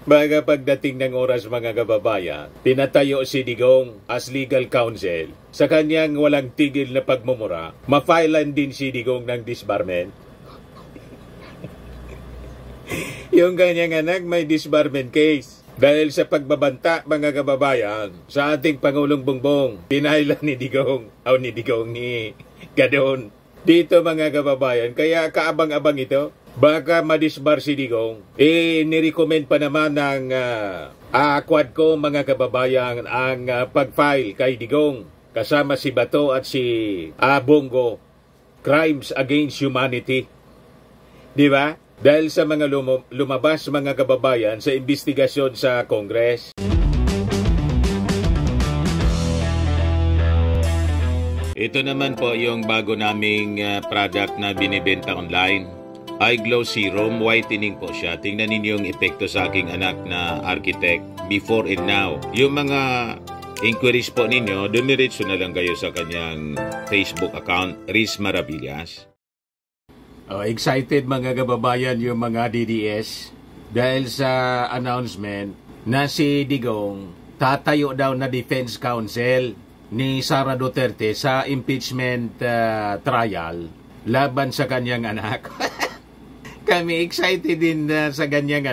Baga pagdating ng oras mga kababayan, pinatayo si Digong as legal counsel. Sa kanyang walang tigil na pagmumura, ma-filean din si Digong ng disbarment. Yung kanyang anak may disbarment case. Dahil sa pagbabanta mga kababayan sa ating Pangulong Bongbong, pinailan ni Digong, ni Gadon. Dito mga kababayan, kaya kaabang-abang ito. Baka madisbar si Digong. Nirecommend pa naman ng Quadcom mga kababayan ang pag-file kay Digong kasama si Bato at si Bongo. Crimes against humanity. Di ba? Dahil sa mga lumabas mga kababayan sa investigasyon sa Congress. Ito naman po yung bago naming product na binibenta online. iGlow Serum, whitening po siya. Tingnan ninyo yung epekto sa aking anak na architect before and now. Yung mga inquiries po ninyo, dumiretso na lang kayo sa kanyang Facebook account, Riz Maravillas. Excited mga kababayan yung mga DDS dahil sa announcement na si Digong tatayo daw na defense counsel ni Sara Duterte sa impeachment trial laban sa kanyang anak. Kami excited din sa ganyang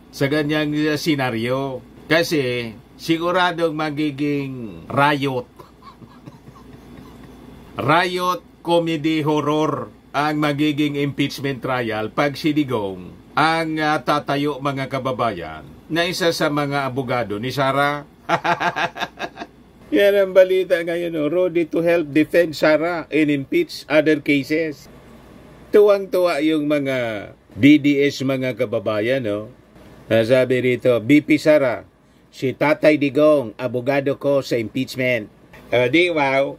sa ganyang senaryo kasi siguradong magiging riot. Riot, comedy, horror ang magiging impeachment trial pag si Digong ang tatayo mga kababayan na isa sa mga abogado ni Sara. Yan ang balita ngayon, ready to help defend Sara and impeach other cases. Tuwang-tuwa yung mga DDS mga kababayan, Sabi rito, BP Sara, si Tatay Digong, abogado ko sa impeachment. Di wow.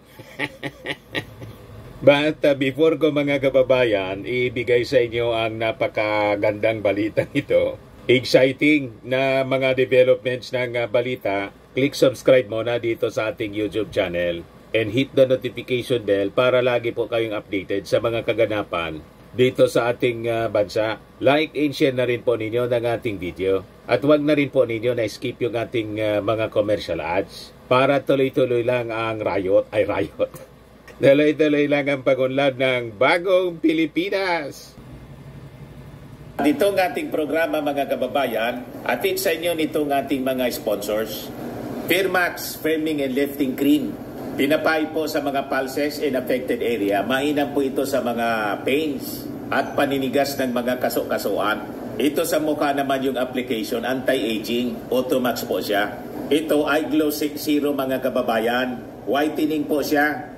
But before ko mga kababayan, ibigay sa inyo ang napakagandang balita ito. Exciting na mga developments ng balita. Click subscribe muna dito sa ating YouTube channel. And hit the notification bell para lagi po kayong updated sa mga kaganapan dito sa ating bansa. Like and share na rin po ninyo ng ating video. At huwag na rin po ninyo na skip yung ating mga commercial ads para tuloy-tuloy lang ang riot. Tuloy-tuloy lang ang pagunlad ng bagong Pilipinas. Itong ating programa mga kababayan, atid sa inyo nitong ating mga sponsors. Firmax Firming and Lifting Cream. Pinapay po sa mga pulses in affected area. Mainam po ito sa mga pains at paninigas ng mga kaso-kasuan. Ito sa mukha naman yung application, anti-aging, Automax po siya. Ito iGlow Zero mga kababayan. Whitening po siya.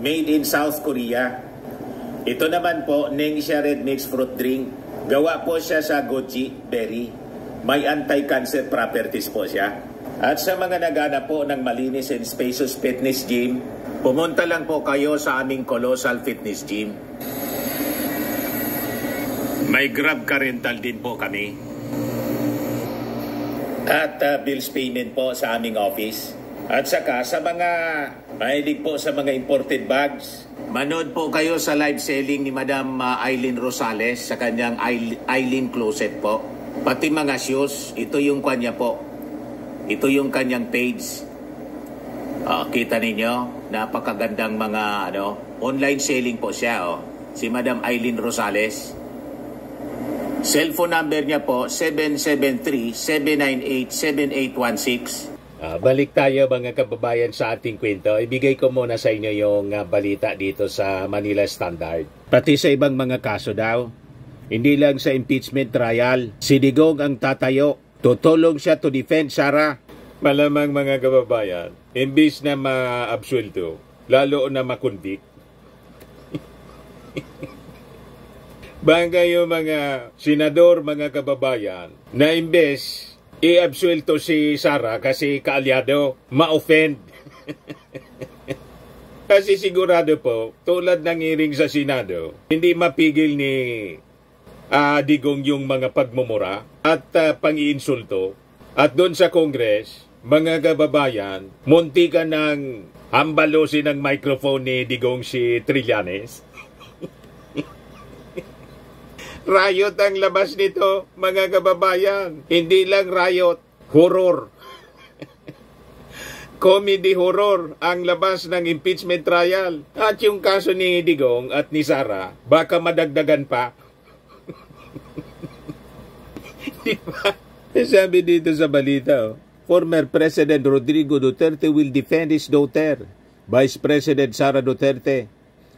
Made in South Korea. Ito naman po, Ningxia Red Mix Fruit Drink. Gawa po siya sa goji berry. May anti-cancer properties po siya. At sa mga nagana po ng malinis and spacious fitness gym, pumunta lang po kayo sa aming Colossal Fitness Gym. May Grab car rental din po kami. At bills payment po sa aming office. At saka sa mga mahilig po sa mga imported bags, manood po kayo sa live selling ni Madam Aileen Rosales sa kanyang Aileen Closet po. Pati mga shoes, ito yung kanya po. Ito yung kanyang page. Kita ninyo, napakagandang mga online selling po siya. Si Madam Aileen Rosales. Cellphone number niya po, 773-798-7816. Balik tayo mga kababayan sa ating kwento. Ibigay ko muna sa inyo yung balita dito sa Manila Standard. Pati sa ibang mga kaso daw. Hindi lang sa impeachment trial. Si Digong ang tatayo. Tutulong siya to defend Sara. Malamang mga kababayan, imbis na ma-absuelto, lalo na makonvict. Bangga yung mga senador, mga kababayan, na imbes i-absuelto si Sara kasi kaalyado, ma-offend. Kasi sigurado po, tulad ng hearing sa Senado, hindi mapigil ni Digong yung mga pagmumura at pang-iinsulto. At doon sa Congress, mga kababayan, munti ka ng hambalosin ng microphone ni Digong si Trillanes. Riot ang labas nito, mga kababayan. Hindi lang riot, horror. Comedy horror ang labas ng impeachment trial. At yung kaso ni Digong at ni Sara, baka madagdagan pa. Diba? Sabi dito sa balita, former President Rodrigo Duterte will defend his daughter, Vice President Sara Duterte,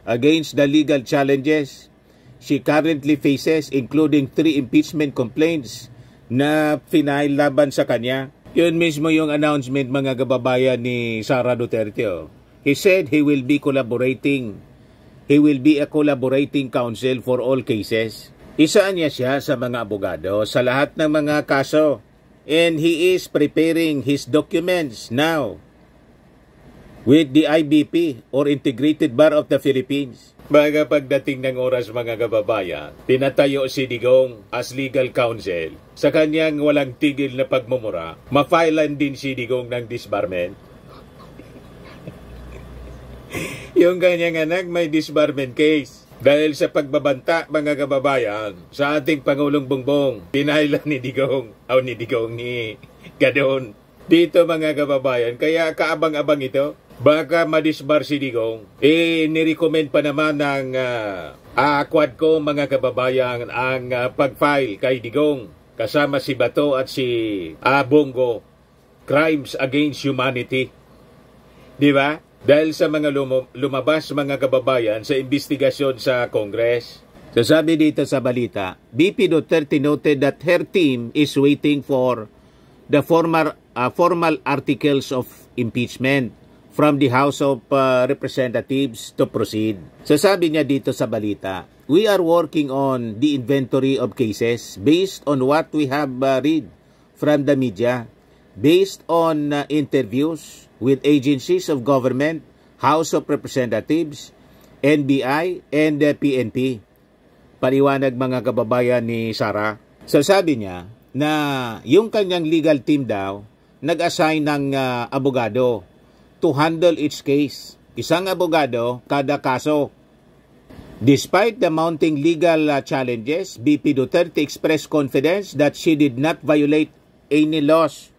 against the legal challenges she currently faces, including 3 impeachment complaints na final laban sa kanya. Yun mismo yung announcement, mga kababayan, ni Sara Duterte. He said he will be collaborating. He will be a collaborating counsel for all cases. Isa niya siya sa mga abogado sa lahat ng mga kaso. And he is preparing his documents now with the IBP or Integrated Bar of the Philippines. Baga pagdating ng oras, mga kababayan, tinatayo si Digong as legal counsel. Sa kanyang walang tigil na pagmumura, ma-filean din si Digong ng disbarment. Yung kanyang anak may disbarment case. Dahil sa pagbabanta, mga kababayan, sa ating Pangulong Bongbong, pinailan ni Digong, ni Gadon. Dito, mga kababayan, kaya kaabang-abang ito. Baka madisbar si Digong. Nirecommend pa naman ng Quadcom, mga kababayan, ang pag-file kay Digong kasama si Bato at si Bongo, crimes against humanity. Di ba? Dahil sa mga lumabas, mga kababayan, sa investigasyon sa Congress. So sabi dito sa balita, BP Duterte noted that her team is waiting for the formal articles of impeachment from the House of Representatives to proceed. So sabi niya dito sa balita, we are working on the inventory of cases based on what we have read from the media, based on interviews with agencies of government, House of Representatives, NBI, and PNP. Paliwanag, mga kababayan, ni Sara. So sabi niya na yung kanyang legal team daw nag-assign ng abogado to handle each case. Isang abogado kada kaso. Despite the mounting legal challenges, BP Duterte expressed confidence that she did not violate any laws.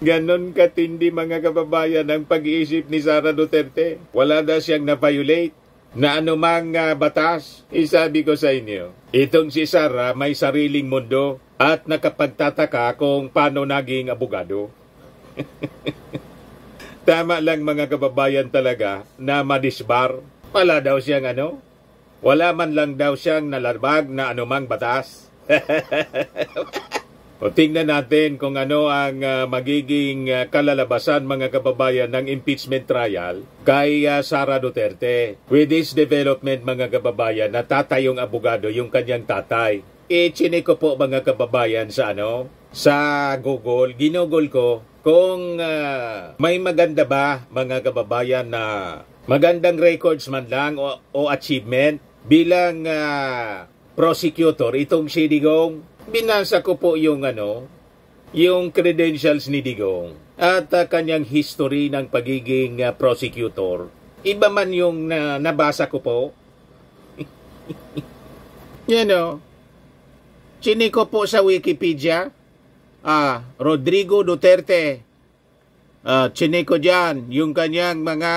Ganon katindi, mga kababayan, ang pag-iisip ni Sara Duterte. Wala na siyang na-violate na anumang batas. Isabi ko sa inyo, itong si Sara may sariling mundo at nakapagtataka kung paano naging abogado. Tama lang, mga kababayan, talaga na madisbar. Wala daw siyang wala man lang daw siyang nalabag na anumang batas. O tingnan natin kung ano ang magiging kalalabasan, mga kababayan, ng impeachment trial kay Sara Duterte. With this development, mga kababayan, natatayong abogado yung kanyang tatay. Chinik ko po, mga kababayan, sa sa Google, ginugol ko kung may maganda ba, mga kababayan, na magandang records man lang o achievement bilang prosecutor itong si Digong. Binasa ko po yung yung credentials ni Digong at kanyang history ng pagiging prosecutor. Iba man yung nabasa ko po. Chiniko po sa Wikipedia. Rodrigo Duterte. Chiniko dyan yung kanyang mga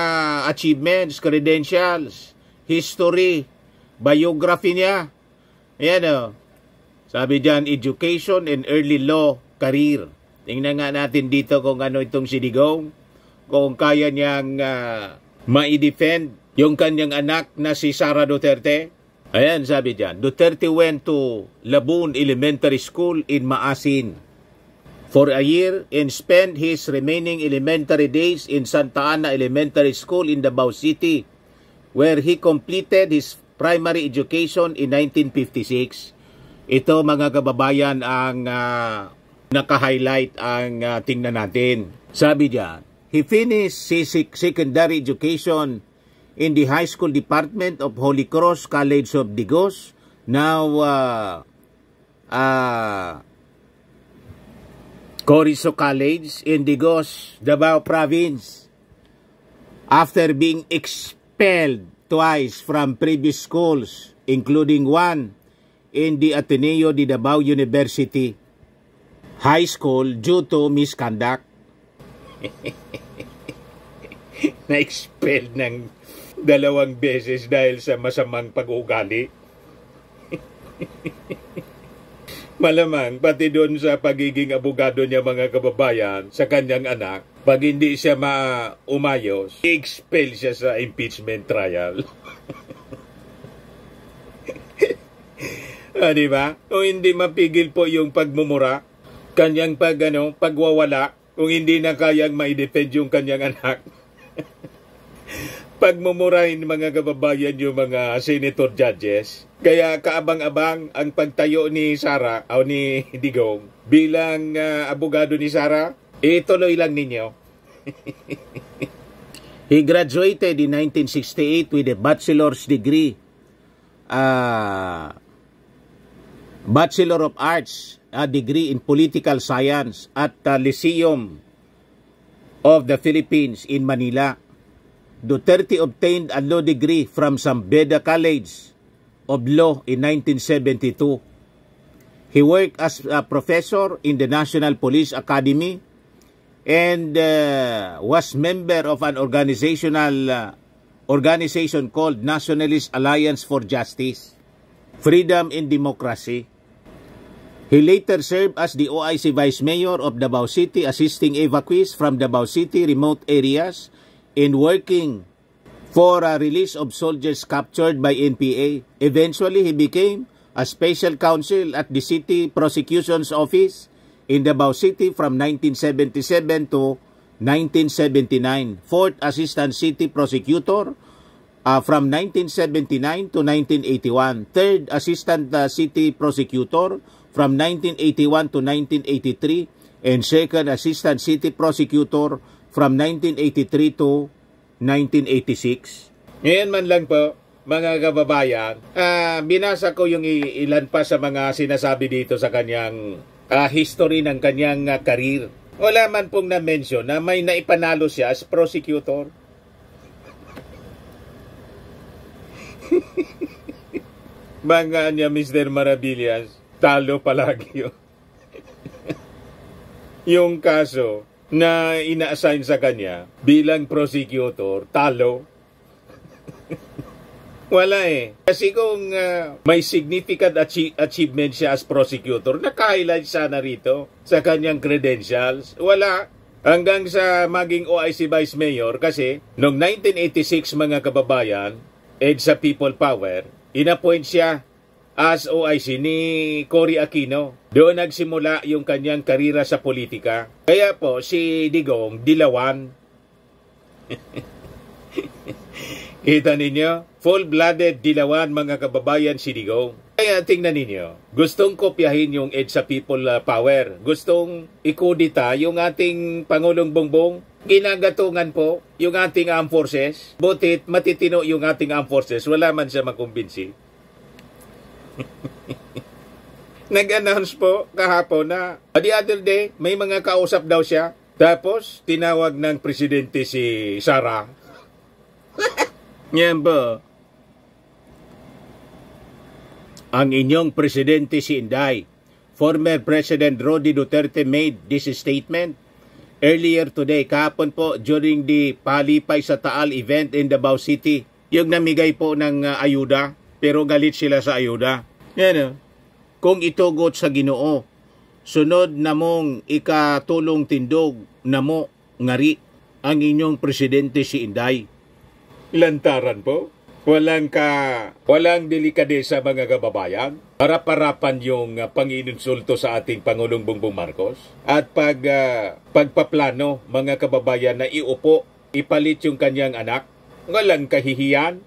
achievements, credentials, history, biography niya. Ayan sabi dyan, education and early law career. Tingnan nga natin dito kung ano itong si Digong. Kung kaya niyang ma-defend yung kanyang anak na si Sara Duterte. Ayan, sabi dyan, Duterte went to Laboon Elementary School in Maasin for a year and spent his remaining elementary days in Santa Ana Elementary School in Davao City, where he completed his primary education in 1956. Ito, mga kababayan, ang naka-highlight ang tingnan natin. Sabi diyan, he finished his secondary education in the high school department of Holy Cross College of Digos, now Corizo College in Digos, Davao Province. After being expelled twice from previous schools, including one in the Ateneo de Davao University High School due to misconduct. Na-expel ng 2 beses dahil sa masamang pag-ugali. Malamang pati doon sa pagiging abogado niya, mga kababayan, sa kanyang anak, pag hindi siya umayos, i-expel siya sa impeachment trial. Di ba? O hindi mapigil po yung pagmumura, kanyang pagwawala, kung hindi na kayang ma-defend yung kanyang anak. Pagmumurahin, mga kababayan, yung mga senator judges. Kaya kaabang-abang ang pagtayo ni Sara o ni Digong bilang abogado ni Sara. Ituloy lang ninyo. He graduated in 1968 with a bachelor's degree, Bachelor of Arts, a degree in Political Science at Lyceum of the Philippines in Manila. Duterte obtained a law degree from Sambeda College of Law in 1972. He worked as a professor in the National Police Academy and was member of an organization called Nationalist Alliance for Justice, Freedom and Democracy. He later served as the OIC Vice Mayor of Davao City, assisting evacuees from Davao City remote areas in working for a release of soldiers captured by NPA. Eventually, he became a special counsel at the City Prosecution's Office in Davao City from 1977 to 1979. Fourth Assistant City Prosecutor from 1979 to 1981. Third Assistant City Prosecutor from 1981 to 1983. And second Assistant City Prosecutor from 1983 to 1986. Ngayon man lang po, mga kababayan, binasa ko yung ilan pa sa mga sinasabi dito sa kanyang history ng kanyang career. Wala man pong na-mention na may naipanalo siya as prosecutor. Banggaan niya, Mr. Maravillas, talo palagi yun. Yung kaso na ina-assign sa kanya bilang prosecutor, talo. Wala eh. Kasi kung may significant achievement siya as prosecutor, naka-highlight sana rito sa kanyang credentials. Wala. Hanggang sa maging OIC Vice Mayor kasi noong 1986, mga kababayan, EDSA People Power, inappoint siya as OIC ni Cory Aquino. Doon nagsimula yung kanyang karira sa politika. Kaya po si Digong dilawan. Kita ninyo? Full-blooded dilawan, mga kababayan, si Digong. Kaya tingnan ninyo, gustong kopyahin yung EDSA People Power. Gustong ikudita yung ating Pangulong Bongbong. Ginagatungan po yung ating armed forces. Butit matitino yung ating armed forces. Wala man siya makumbinsi. Nag-announce po kahapon na the other day, may mga kausap daw siya. Tapos, tinawag ng presidente si Sara. Yan ba? Ang inyong presidente si Inday, former President Roddy Duterte made this statement earlier today, kahapon po, during the Palipay sa Taal event in Davao City. Yung namigay po ng ayuda, pero galit sila sa ayuda. Yan, kung itugot sa Ginoo, sunod na mong ikatulong tindog na mo ngari ang inyong presidente si Inday. Lantaran po. Walang delikadesa, mga kababayan. Harap-harapan yung panginsulto sa ating Pangulong Bongbong Marcos. At pagpaplano, mga kababayan, na iupo, ipalit yung kanyang anak. Walang kahihiyan.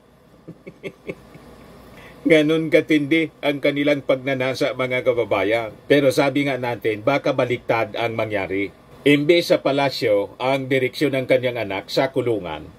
Ganon katindi ang kanilang pagnanasa, mga kababayan. Pero sabi nga natin, baka baliktad ang mangyari. Imbes sa palasyo ang direksyon ng kanyang anak sa kulungan.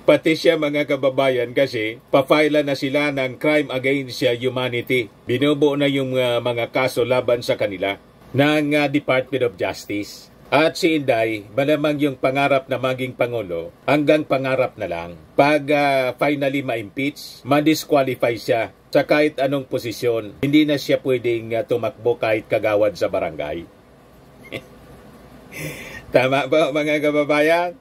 Pati siya, mga kababayan, kasi pafaila na sila ng crime against humanity. Binubuo na yung mga kaso laban sa kanila ng Department of Justice. At si Inday, malamang yung pangarap na maging Pangulo, hanggang pangarap na lang. Pag finally ma-impeach, ma-disqualify siya sa kahit anong posisyon. Hindi na siya pwedeng tumakbo kahit kagawad sa barangay. Tama ba mga kababayan?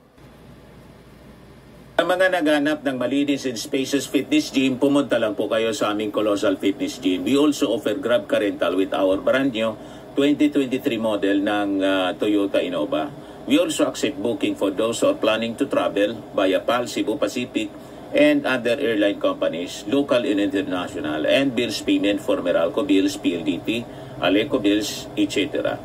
Ang mga naghanap ng malinis and spacious fitness gym, pumunta lang po kayo sa aming Colossal Fitness Gym. We also offer Grab Car Rental with our brand new 2023 model ng Toyota Innova. We also accept booking for those who are planning to travel via PAL, Cebu Pacific, and other airline companies, local and international, and bills payment for Meralco Bills, PLDT, Aleco Bills, etc.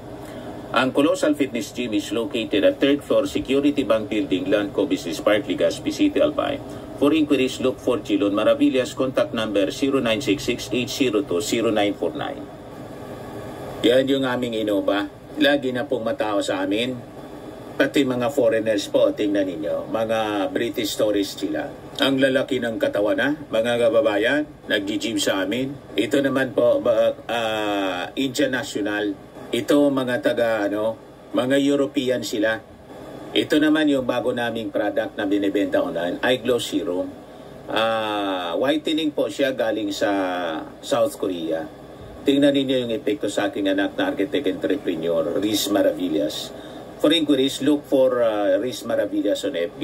Ang Colossal Fitness Gym is located at 3rd floor Security Bank Building, Landco Business Park, Legazpi City, Albay. For inquiries, look for Chilon Maravillas. Contact number 0966-802-0949. Yan yung aming Innova. Lagi na pong matao sa amin. Pati mga foreigners po, tingnan ninyo. Mga British tourists sila. Ang lalaki ng katawan na, mga kababayan, nag-gym sa amin. Ito naman po, international. Ito mga mga European sila. Ito naman yung bago naming product na binibenta online, iGlow Serum. Whitening po siya galing sa South Korea. Tingnan ninyo yung epekto sa aking anak na architect entrepreneur, Riz Maravillas. For inquiries, look for Riz Maravillas on FB.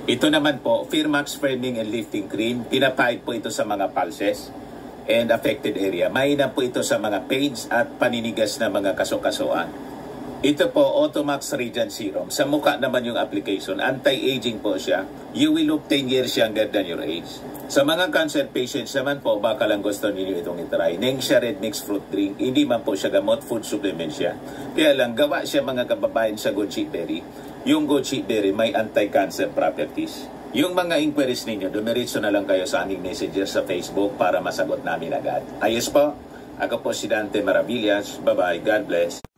Ito naman po, Firmax Firming and Lifting Cream. Pinapahid po ito sa mga pulses and affected area. Mainam po ito sa mga pains at paninigas na mga kasukasuan. Ito po, Automax Radiant Serum. Sa mukha naman yung application. Anti-aging po siya. You will look 10 years younger than your age. Sa mga cancer patients naman po, baka lang gusto ninyo itong itry. Nengxia Red Mixed Fruit Drink. Hindi man po siya gamot, food supplement siya. Kaya lang, gawa siya mga kababayan sa goji berry. Yung goji berry may anti-cancer properties. Yung mga inquiries ninyo, dumiritso na lang kayo sa aming messenger sa Facebook para masagot namin agad. Ayos po, ako po si Dante Maravillas. Bye-bye. God bless.